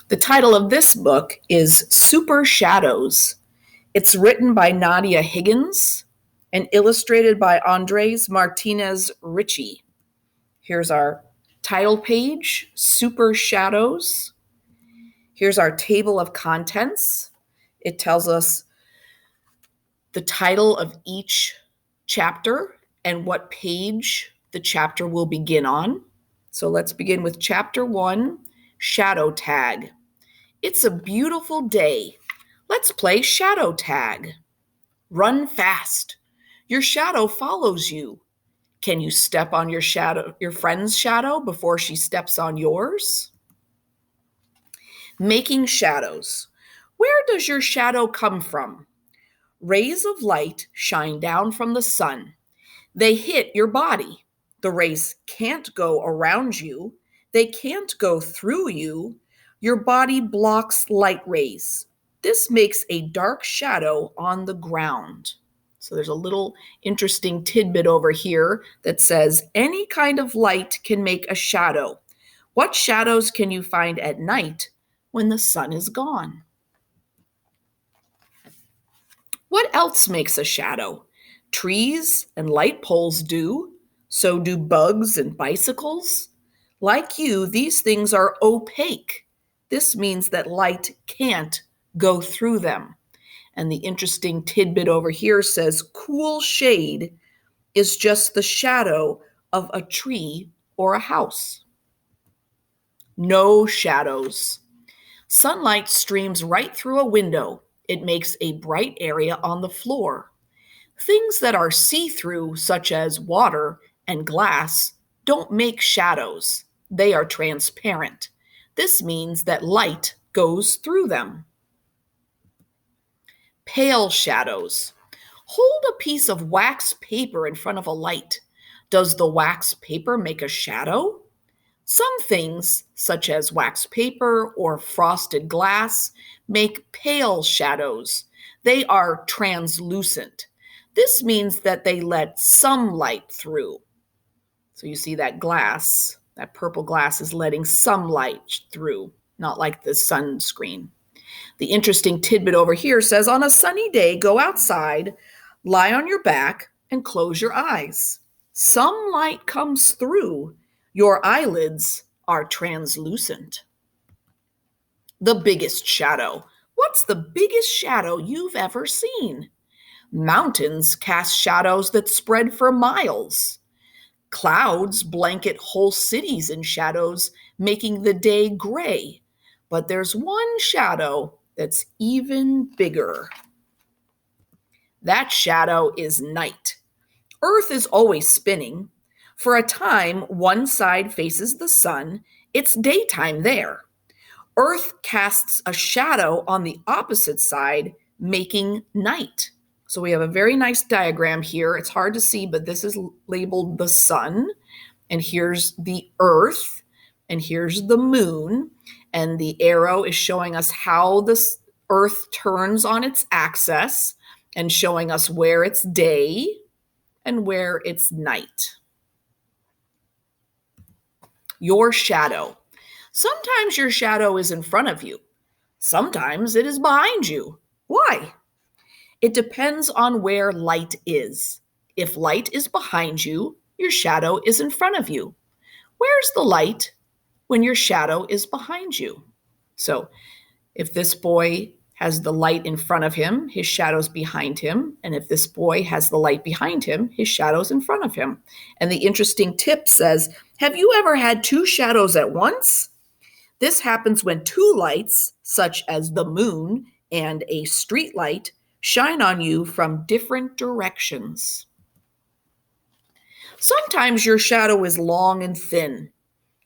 The title of this book is Super Shadows. It's written by Nadia Higgins and illustrated by Andres Martinez Ritchie. Here's our title page, Super Shadows. Here's our table of contents. It tells us the title of each chapter and what page the chapter will begin on. So let's begin with chapter 1, Shadow Tag. It's a beautiful day. Let's play shadow tag. Run fast. Your shadow follows you. Can you step on your friend's shadow before she steps on yours? Making shadows. Where does your shadow come from? Rays of light shine down from the sun. They hit your body. The rays can't go around you. They can't go through you. Your body blocks light rays. This makes a dark shadow on the ground. So there's a little interesting tidbit over here that says any kind of light can make a shadow. What shadows can you find at night when the sun is gone? What else makes a shadow? Trees and light poles do. So do bugs and bicycles. Like you, these things are opaque. This means that light can't go through them. And the interesting tidbit over here says cool shade is just the shadow of a tree or a house. No shadows. Sunlight streams right through a window. It makes a bright area on the floor. Things that are see-through, such as water and glass, don't make shadows. They are transparent. This means that light goes through them. Pale shadows. Hold a piece of wax paper in front of a light. Does the wax paper make a shadow? Some things, such as wax paper or frosted glass, make pale shadows. They are translucent. This means that they let some light through. So you see that glass, that purple glass is letting some light through, not like the sunscreen. The interesting tidbit over here says, on a sunny day, go outside, lie on your back, and close your eyes. Some light comes through. Your eyelids are translucent. The biggest shadow. What's the biggest shadow you've ever seen? Mountains cast shadows that spread for miles. Clouds blanket whole cities in shadows, making the day gray. But there's one shadow that's even bigger. That shadow is night. Earth is always spinning. For a time, one side faces the sun. It's daytime there. Earth casts a shadow on the opposite side, making night. So we have a very nice diagram here. It's hard to see, but this is labeled the sun. And here's the earth. And here's the moon. And the arrow is showing us how this earth turns on its axis and showing us where it's day and where it's night. Your shadow. Sometimes your shadow is in front of you. Sometimes it is behind you. Why? It depends on where light is. If light is behind you, your shadow is in front of you. Where's the light when your shadow is behind you? So if this boy has the light in front of him, his shadow's behind him. And if this boy has the light behind him, his shadow's in front of him. And the interesting tip says, have you ever had two shadows at once? This happens when two lights, such as the moon and a street light, shine on you from different directions. Sometimes your shadow is long and thin.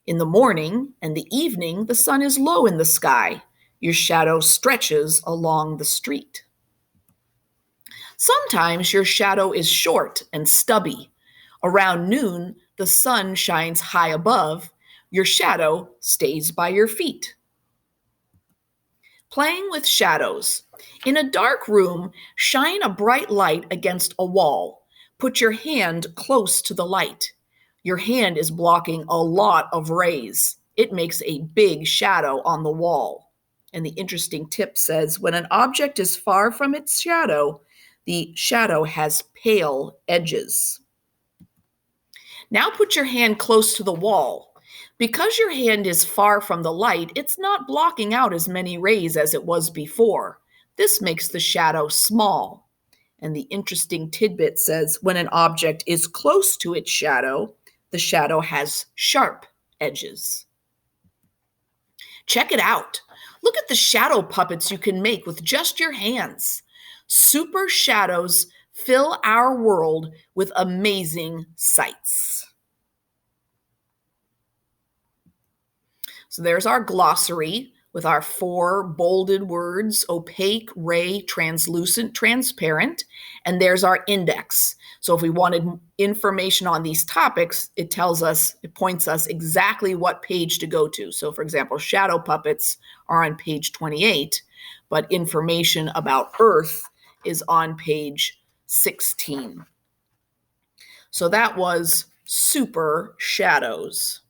In the morning and the evening, the sun is low in the sky. Your shadow stretches along the street. Sometimes your shadow is short and stubby. Around noon, the sun shines high above. Your shadow stays by your feet. Playing with shadows. In a dark room, shine a bright light against a wall. Put your hand close to the light. Your hand is blocking a lot of rays. It makes a big shadow on the wall. And the interesting tip says, when an object is far from its shadow, the shadow has pale edges. Now put your hand close to the wall. Because your hand is far from the light, it's not blocking out as many rays as it was before. This makes the shadow small. And the interesting tidbit says, when an object is close to its shadow, the shadow has sharp edges. Check it out. Look at the shadow puppets you can make with just your hands. Super shadows fill our world with amazing sights. So there's our glossary with our 4 bolded words: opaque, ray, translucent, transparent. And there's our index. So if we wanted information on these topics, it points us exactly what page to go to. So for example, shadow puppets are on page 28, but information about Earth is on page 16. So that was super shadows.